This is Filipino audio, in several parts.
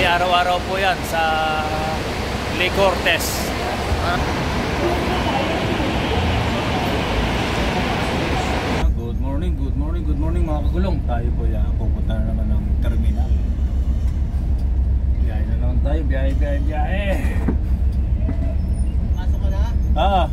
Bali araw-araw po yan sa Lake Cortez. Good morning mga kagulong. Tayo po yan, pupunta na naman ng terminal. Biyahe na naman tayo, biyahe. Pasok ka na?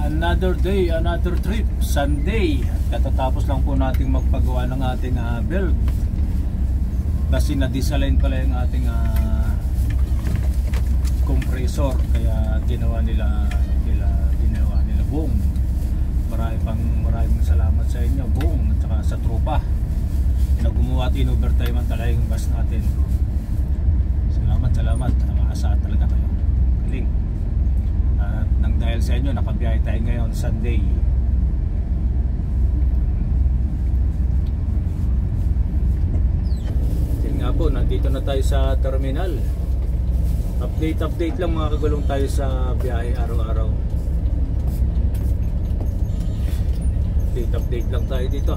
Another day, another trip, Sunday. Katatapos lang po nating magpagawa ng ating belt. Kasi na-disalign pala yung ating compressor, kaya ginawa nila buong. Maraming salamat sa inyo buong, at saka sa tropa na gumawa at in-overtime ang talaga yung bus natin. Salamat, maasahan talaga kayo. Galing. At nang dahil sa inyo, nakabiyahe tayo ngayon Sunday. Nga po, nandito na tayo sa terminal. Update lang mga kagulong tayo sa biyahe araw-araw. Update lang tayo dito.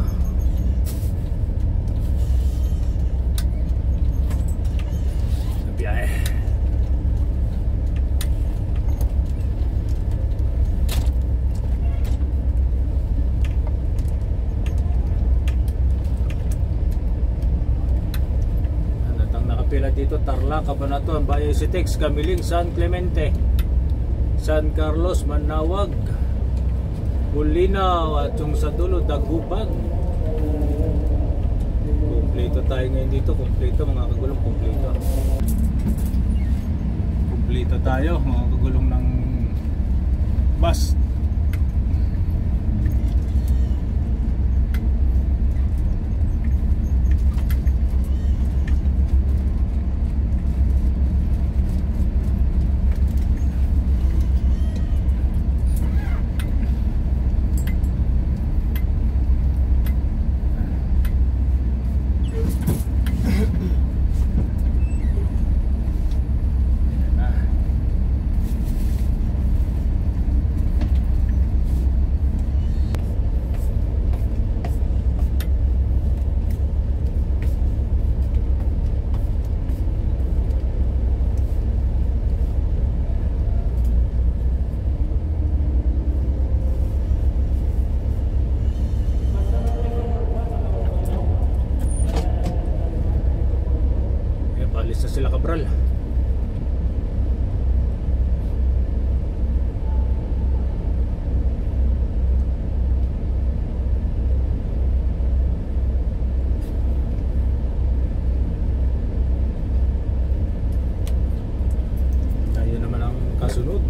Sa biyahe. Pila dito, Tarlac, Cabanatuan, Valle Sitex, Camiling, San Clemente, San Carlos, Manawag, Bulinaw, at yung sa dulo, Dagupan. Kompleto tayo ngayon dito, kompleto mga kagulong, kompleto tayo mga kagulong ng bus. Alis na sila, Cabral. Tayo naman ang kasunod.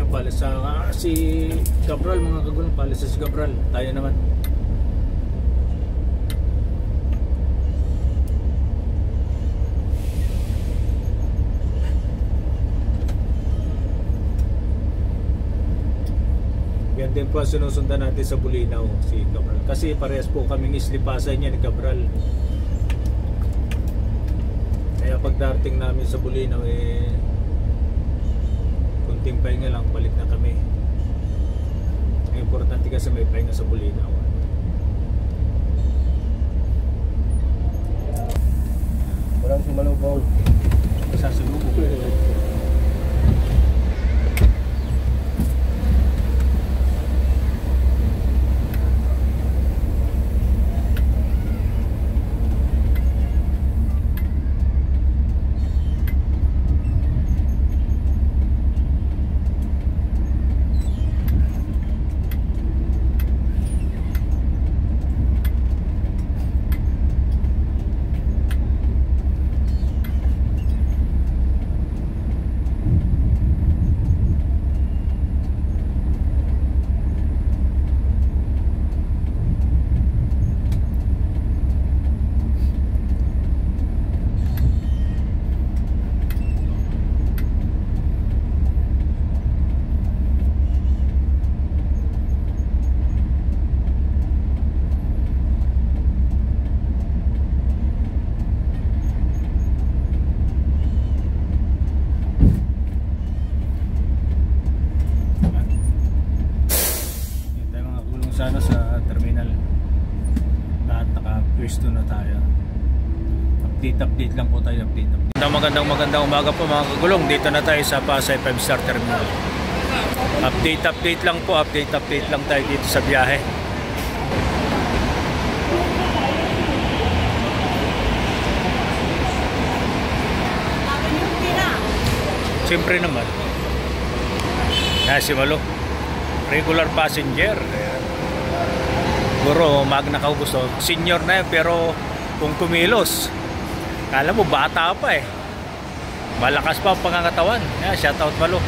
Palis sa si Cabral mga kagulong, palis sa si Cabral. Tayo naman. Yan din po sinusundan natin sa Bulinaw si Cabral. Kasi parehas po kaming islipasan niya ni Cabral. Kaya pagdating namin sa Bulinaw kunting pahinga lang, balik na kami. Ang importante kasi may pahinga sa Bulinaw. Walang sumalubong. Sasalubong. update lang po tayo, Magandang umaga po mga kagulong. Dito na tayo sa Pasay 5-star Terminal. Update lang po, update lang tayo dito sa biyahe. Siyempre naman. Si Malo, regular passenger. Siguro magna kaubos to. Senior na yan, pero kung kumilos, kala mo bata pa eh. Malakas pa ang pangangatawan. Shoutout Malo.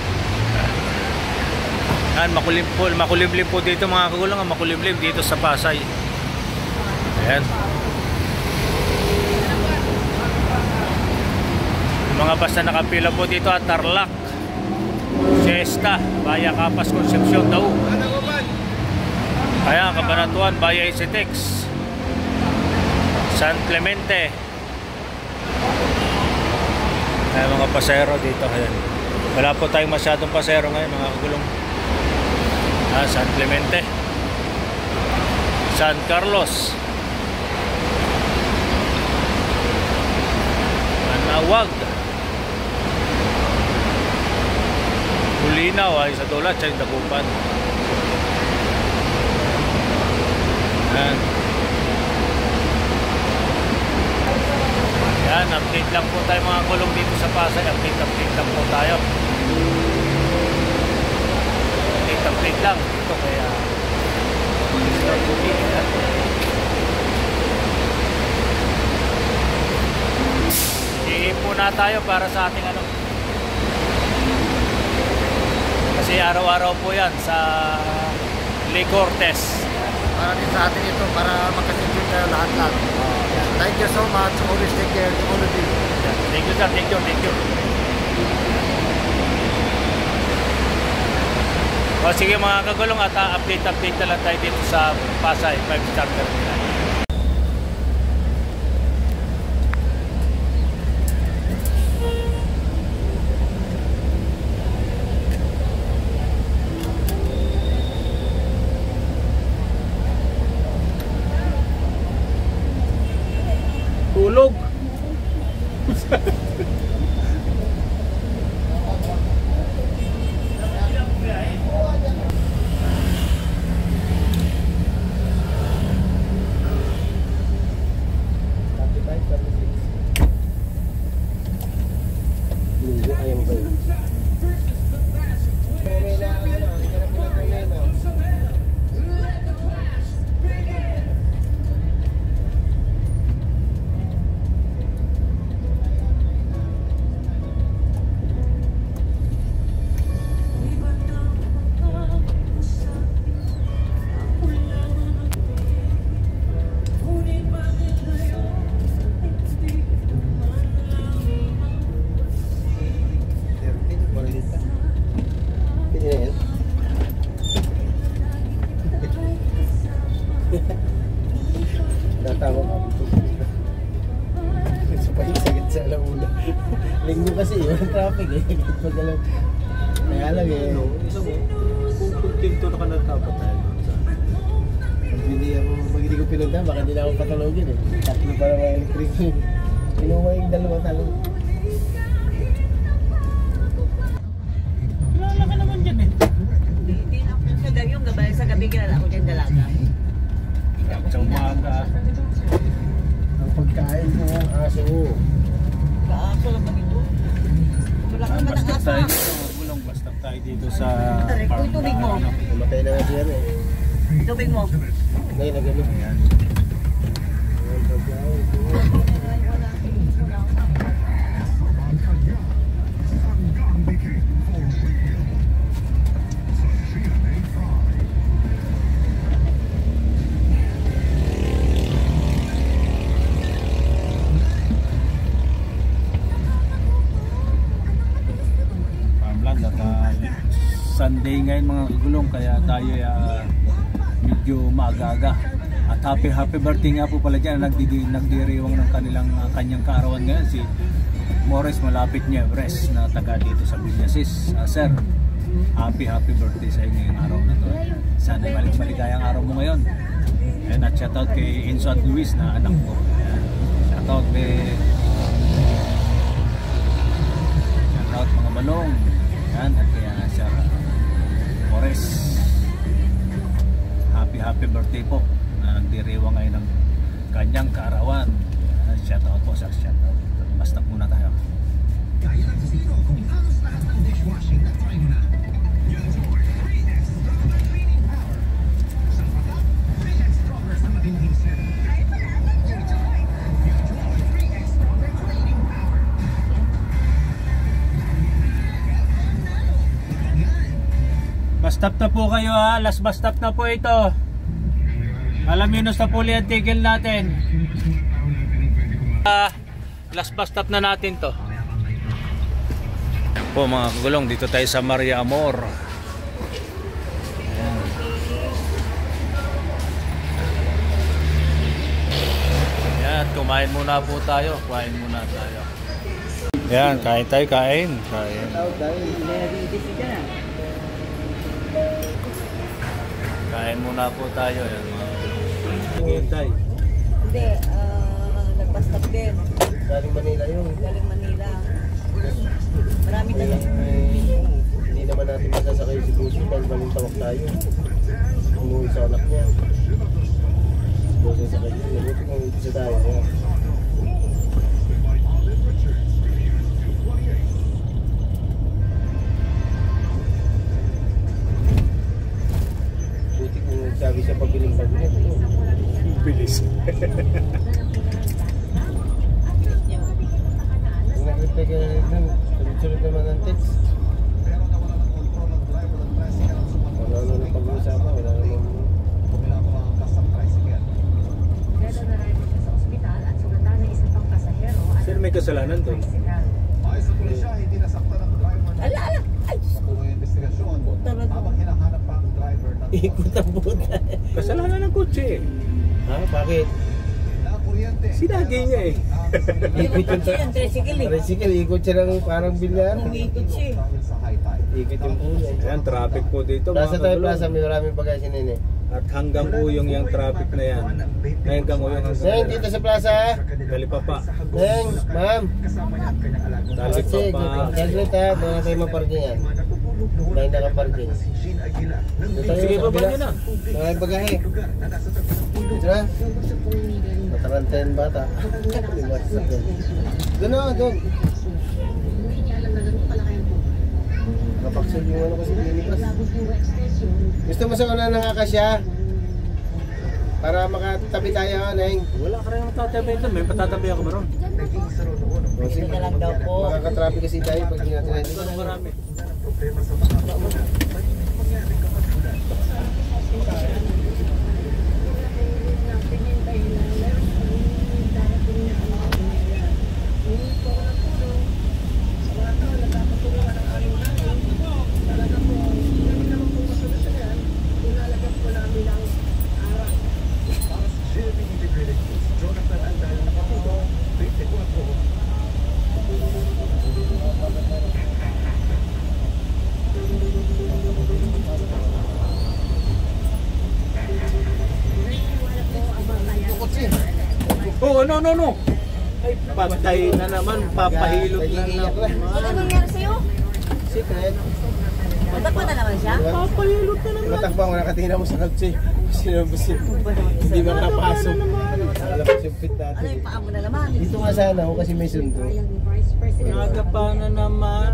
Yan, makulimlim po dito mga kagulang. Makulimlim dito sa Pasay. Ayan. Mga basta nakapila po dito at Tarlac, Siesta, Baya Capas, Concepcion daw. Kaya Cabanatuan, Baya Isitex, San Clemente. Ay, mga pasahero dito. Ayan. Wala po tayong masyadong pasahero ngayon mga kagulong. San Clemente, San Carlos, Manawag, Bulinaw ay sa Dolat, sa Dagupan. Yan, update lang po tayo mga kulong dito sa Pasay. Update lang po tayo. Update lang dito kaya iipo na tayo para sa ating ano. Kasi araw-araw po yan sa Lee Cortez. Para din sa atin ito, para makasigil tayo lahat-lahat. Thank you so much. Always take care to all of you. Thank you sir, thank you. O sige mga kagulong, at update na lang tayo dito sa Pasay 5-star Terminal. Tulog. Natawag ako dito. Sa pahisagit sa alauna. Linggo kasi yun, traffic eh. Kaya lang eh. Kung kontento na ka nagkapat tayo. Pag hindi ko pinunta, baka hindi na ako patulogin eh. Tatlo para mga electric. Pinuha yung dalawa talo. Kilala ka naman dyan eh. Hindi na ako sa gabi, yung gabay sa gabi kilala ko dyan dalaga. Sa umaga. Ang pagkain mo ang aso. Kaaso lang ba ito? Wala kang Basta matang tayo aso. dito, gulong basta tayo dito sa Uy, tubig mo. Matay na nga siya eh. Tubig mo. Ngayon na gano'n. Ayan. Farmland at Sunday ngayon mga kagulong, kaya tayo medyo maaga-aga. At happy birthday nga po pala dyan, nagdiriwang ng kanyang kaarawan ngayon si Morris Malapit Nievres na taga dito sa Villasis. Sir, happy birthday sa inyo ngayong araw na to. Sana maligayang araw mo ngayon. And at shoutout kay Enzo at Luis na anak mo. Shoutout kay stop na po kayo ha. Last bus stop na po ito. Alaminos na po liyan tigil natin. Last bus stop na natin to. Po mga kagulong, dito tayo sa Maria Amor. Ayan. Ayan, kumain muna po tayo. Kumain muna tayo. Ayan, kain tayo, kain. Kain muna po tayo. Ayan, hintay. Hindi, nagpastap din. Galing Manila yun. Galing Manila. Marami na lang. Hindi naman natin masasakay si Busi dahil maling tawag tayo. Umuwi sa anak niya. Busi sa kanya. Nabuti kung isa tayo. Buti kung sabi siya pabiling bag niya. Bilis. Kung nag-reply ka na rin, sunod naman ang text. Wala na pag-uusapan, wala na Sir, may kasalanan to. Ala! Ay! ikot ang puta. Kasalanan ng kotse. Ha? Bakit? Sinagay niya eh. Ikot yung Yung tricycle eh. tricycle, ikot siya ng parang bilyan. Umikot siya eh. Ikot yung puno. Ayan, traffic po dito. Plaza mga tayo, kagulong. plaza, may maraming bagay si Nene. At hanggang uyong yung traffic na yan. Hanggang uyong Neng, dito sa plaza. Talipapa. Neng, ma'am. Talipapa. Saglit ha, doon na tayo maparking yan. Dahil nakaparking. Sige, baba niyo na. Mga bagahe. Dito na. Matarantayin bata. Doon na, doon. Kapaksol yung ano kasi lilipas. Gusto mo sa una ng akasya? Para makatabi tayo, Neng. Wala ka rin matatabi ito. May patatabi ako ba ron? Kasi na lang daw po. makakatraffic kasi tayo pag hindi natin natin. Marami. Oh, no. Ay, patay na naman. Papahilot na naman. Ano nangyari sa'yo? Secret. Matakpan na naman siya? Papahilot na naman. Matakbang mo nakatingin mo sa kalsi. Hindi makapasok. Alam yung fit Ano natin. yung paa mo na naman? Dito nga sana ako kasi may sundo. Naga pa na naman.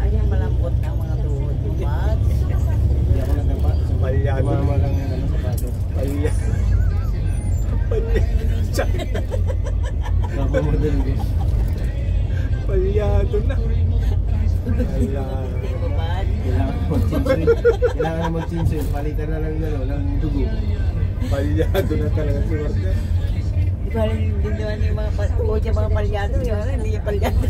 Ayan, malambot na ang mga tuhod. What? Hindi ako nagapa. Palyado. Mama lang yung ano, sapato. Palyado. Baba mo din. Palyado na. Hindi mo ba? Kailangan mo chinsuin. Kailangan naman chinsuin. Palitan na lang ng dugo. Palyado na talaga si Marta. Di ba rin din naman yung mga tuhod yung mga palyado? Yung ano, hindi yung palyado.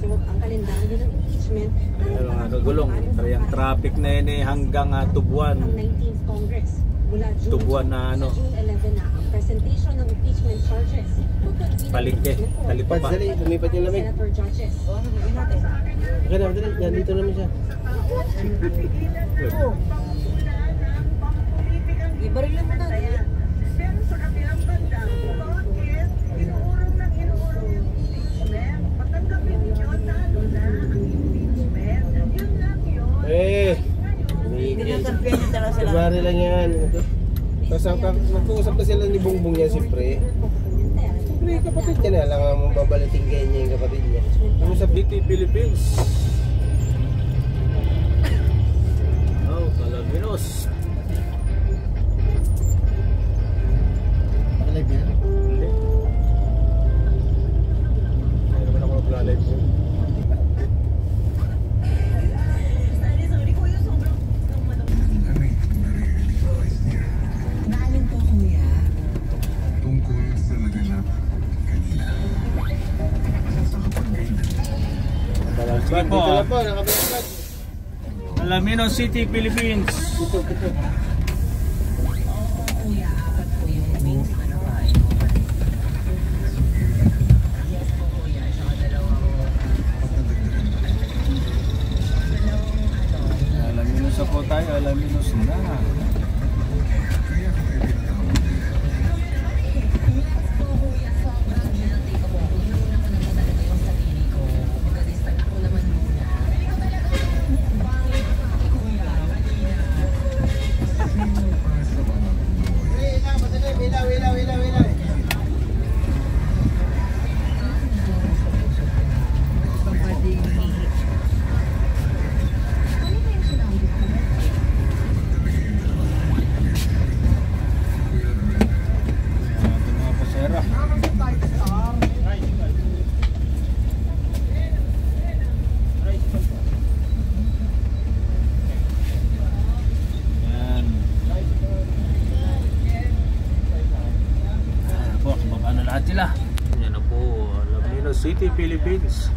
Ang kalendaryo ng impeachment Ano nga kagulong. Yung traffic na yun eh hanggang Tubuan. ang 19th Congress mula June Tubuan na ano. sa June 11 na ang presentation ng impeachment charges. Palengke. Talipapa. Pads, dali. Lumipat yung lamig. Senator judges. O, ano gawin natin? Okay na, dali. Yan, dito naman siya. Oo. Ibarilin mo na. Pero sa kabilang banda, bakit inuurong ng inuurong yung impeachment? Patanggapin ninyo, talo na ang impeachment. Yun lang yun. Pinakampiyan niyo talaga sila. Kumari lang yan. Tapos nag-uusap na sila ni Bongbong yan, siyempre. Siyempre, kapatid niya na. Alam nga mong babalitin kayo niya yung kapatid niya. Ano sa BT Philippines? Oh, Calabinos. Nakalive yan? Hindi. Hindi naman ako naglalay po. Sorry, kuya, so Sige po. Dito lang po, nakabilang. Alaminos City, Philippines. Alaminos na po tayo, Alaminos na. Yan na po, Alaminos City, Philippines.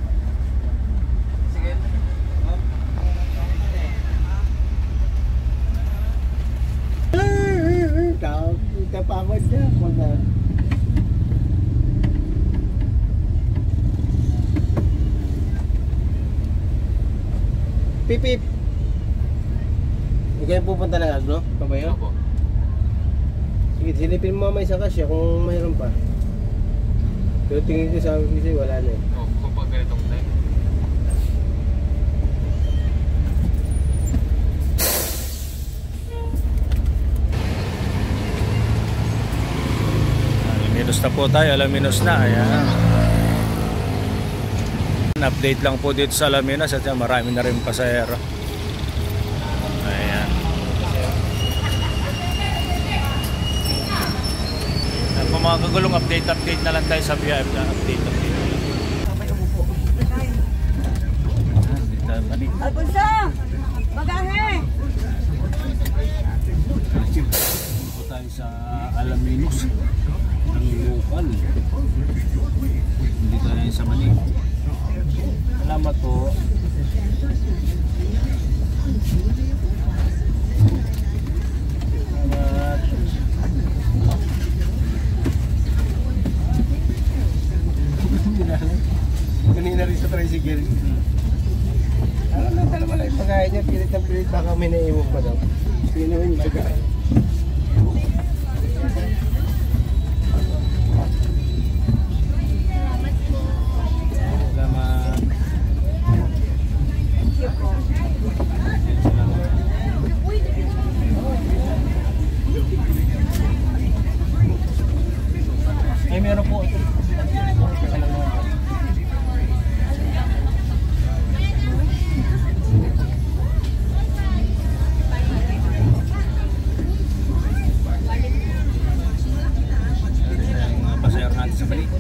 Kapagod na. Pipip. Hindi kayo pupunta ng Agno? Kabayo? Opo. Sige, silipin mo mamaya sa kasya kung mayroon pa. Pero tingin ko sa akin kasi wala na eh. Kapag ganitong time. Alaminos na po tayo, Alaminos na. Ayan. Update lang po dito sa Alaminos at marami na rin pasahero. Ayan. At kung mga kagulong update na lang tayo sa BIF na update. Alfonso! Bagahe! Dito tayo sa Alaminos ng local. Dito tayo sa Manila. Salamat po. Salamat. Kanina rin sa tricycle. Alam na talaga lang yung pagkain niya, pilit na pilit, baka may naiwan pa daw. Pinuhin yung pagkain. Salamat. Ay, meron po. Pasayar natin sa balik.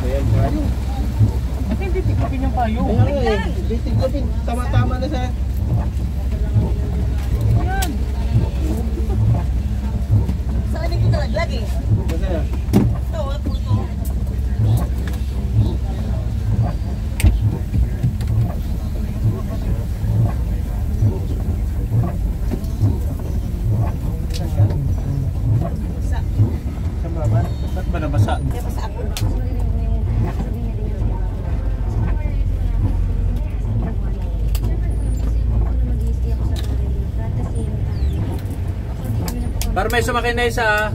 Ayan, payo. Ba't hindi tiklopin yung payo? Ayan nga eh, titigopin, tama-tama na sa... Saan yung kita naglag eh? Masaya. Ito, puto. Saan ba ba? Ba't ba nabasa? Kaya pa sa ako. Para may sumakay na isa.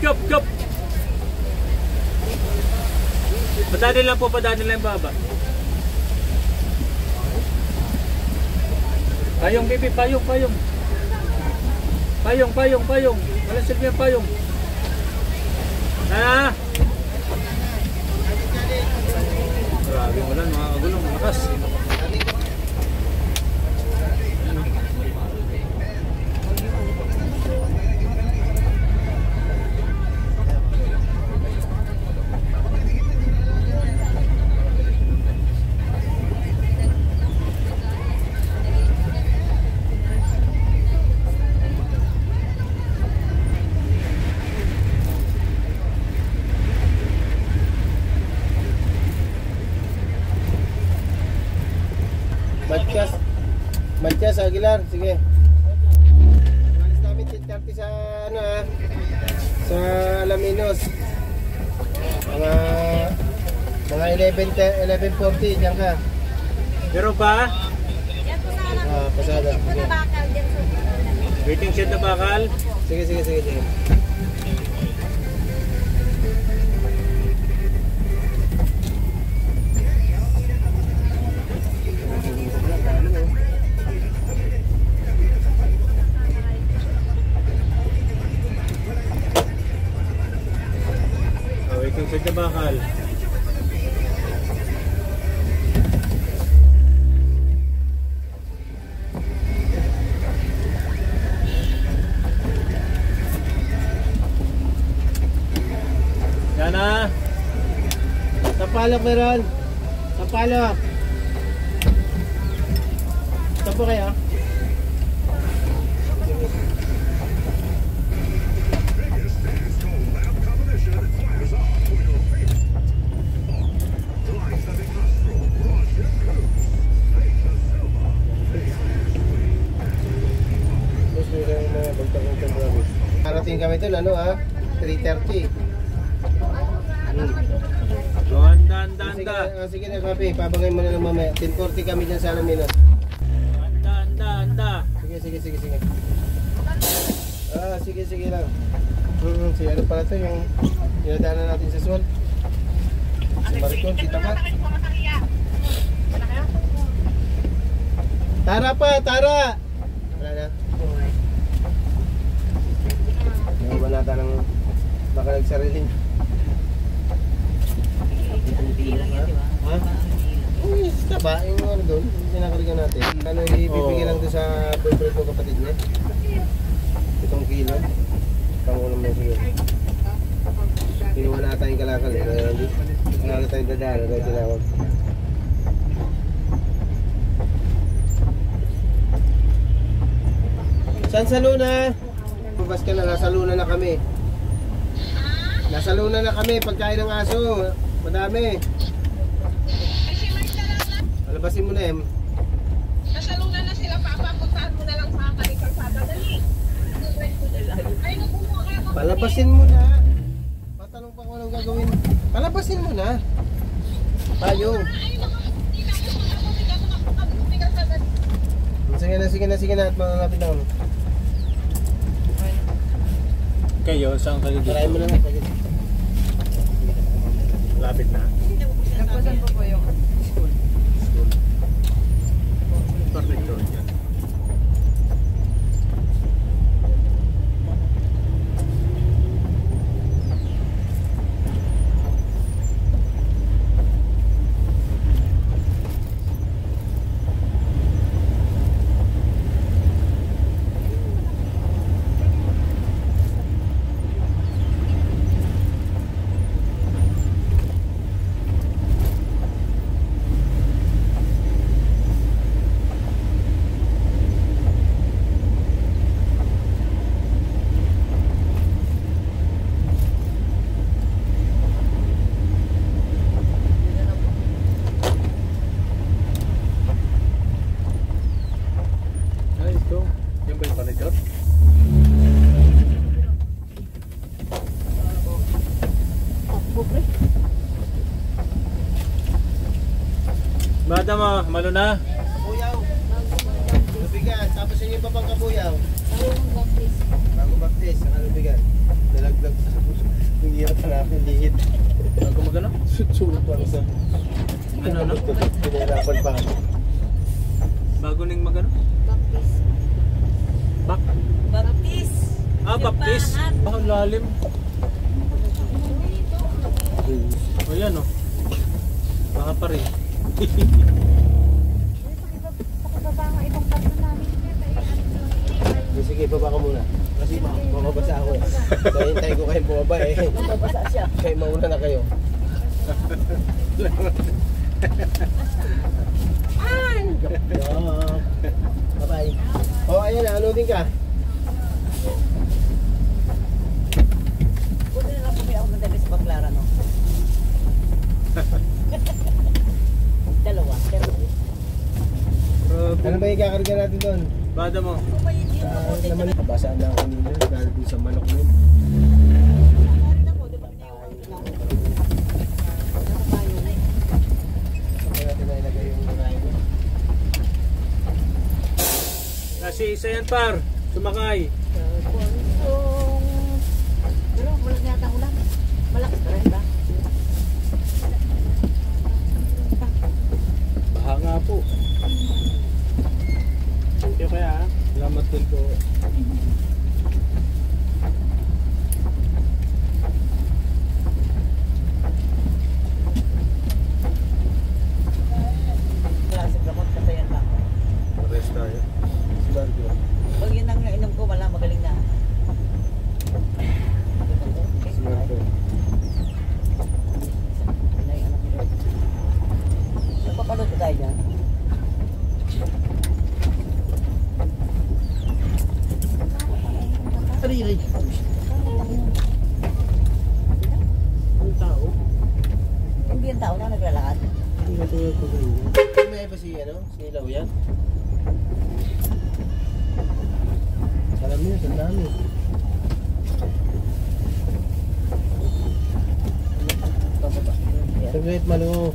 Chop. Padaanin lang po, padaanin lang yung baba. Payong, bibi, payong. Payong. Malasig niya payong. Ha? Grabe mo lang, mga kagulong, malakas. Matchas Aguilar, sige. Alis namin 10:30 sa ano sa Alaminos. Mga 11:40 diyan ka. Pero ba? Pasada. Sige. Waiting shed na bakal. Sige. Waiting shed na bakal. Yan na. Tapalok meron. Tapalok. Tapo kayo. Parating kami doon, 3:30. Anda. Sige na, papi, pabagay mo na lang mamaya. 10:40 kami dyan sa Alaminos. Anda. Sige. Sige lang. Sige, ano pala ito yung dinadaanan natin sa Sol. Si Maricon, si Tamat. Tara! Wala na. Nawabalata ng baka nagsariling. Ha? Uy, taba, yung ano doon, pinakaligan natin. Ano, ibibigay lang doon sa boyfriend mo kapatid niya. 7 kilo. Pangulam na siguro. Kinuha na tayong kalakal eh. Wala tayong dadaan, wala tayong tinawag. Saan sa Luna? Bubas ka na, nasa Luna na kami. Nasa Luna na kami, pagkain ng aso. Madami. Alabasin mo na em. Nasa Luna na sila, papapuntahan mo na lang sa kalsada. Dali. Ay, napuno kayo. Palabasin mo na. Patanong pa kung anong gagawin. Palabasin mo na. Payong. Sige na at malapit na kami. Kayo, saan kayo dito? Tarayin mo na lang. Lapit na. Nagpasan po yung school. Perfect road yan. Yan ba yung panidor? Madam, malo na? Kabuyaw. Lubigan. Tapos yun yung papang kabuyaw. Bago baptis. Saka lubigan. Nalaglag sa puso. Yung hirap na namin lihit. Bago magano? Sulot pa sa... Ano? Pinahirapan pa. Bago ning magano? Baptis. Baptis. Lalim. O yan o. Baka pa rin. Sige, baba ka muna. Kasi mababasa ako eh. Kaya hintayin ko kayong bumaba eh. Mabasa siya. Kaya mauna na kayo. Bye-bye. Oh, ayan na. Ano din ka? Buti na lang kami ako madali sa Baclaran, no? Dalawa. Ano ba yung kakarga natin doon? Bada mo. Naman, kabasaan na ako nila dahil dun sa manok nun. Kaya natin na ilagay yung driver. Kasi isa yan par. Sumakay. Pero wala yata ulan. Malakas pa rin ba? Baha nga po. Thank you kaya. Salamat din po. Klase gamot kasi yan ba? Rest tayo. Bargo. Pag yun ang nainom ko, wala magaling na. Bargo. Napapalot ko tayo dyan. Sarili. Ang tao? Hindi yung tao na naglalakad. Hindi ka tulad ko ganyan. May ba si ano? Si Lauyan? Alam niyo, ang dami. Saglit malo.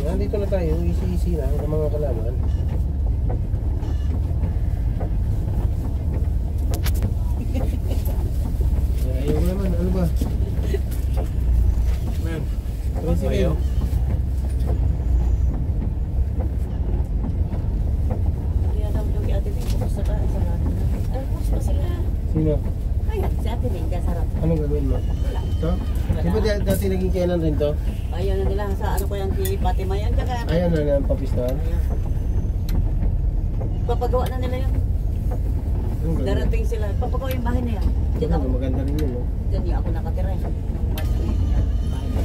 Nandito na tayo, easy-easy na ng mga kalaban. Ayaw ko naman, ano ba? Man. Ayaw. Kaya daw yung ate Bing, kumusta ka? Sarap. Ay, kumusta pa sila? Sino? Ayan, si ate Bing, dyan sarap. Anong gagawin mo? Ito? Di ba dati naging kailan rin to? Ayaw na nila sa ano ko yan, si Fatima yan. Tsaka, Ayan na ang papistaan. ayan. Papagawa na nila yan. Anong gagawin? Darating sila. Papagawa yung bahay na yan. Diyan ako, Maganda rin yun, no? diyan yung ako nakatira. Yung mas yan, bahay na.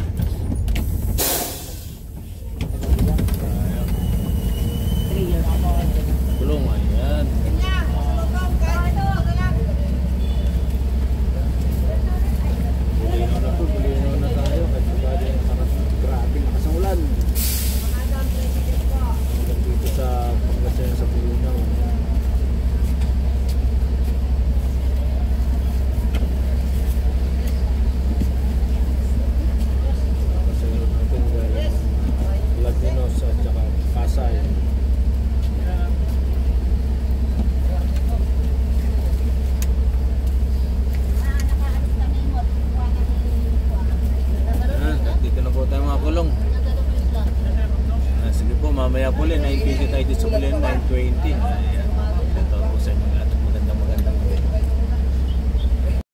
Three years ako. Tulong, ayan. Bulinaw na po, bulinaw na tayo. Kahit sa bali yung grabe lakas ng ulan. Hanggang dito sa Pangasinan sa Bulinaw. Nakasayro natin galing Lagrinos at saka Pasay. Dito na po tayo mga kulong. Sige po, mamaya po ulit. 9:20 tayo dito sa ulit. 9:20. Ayan.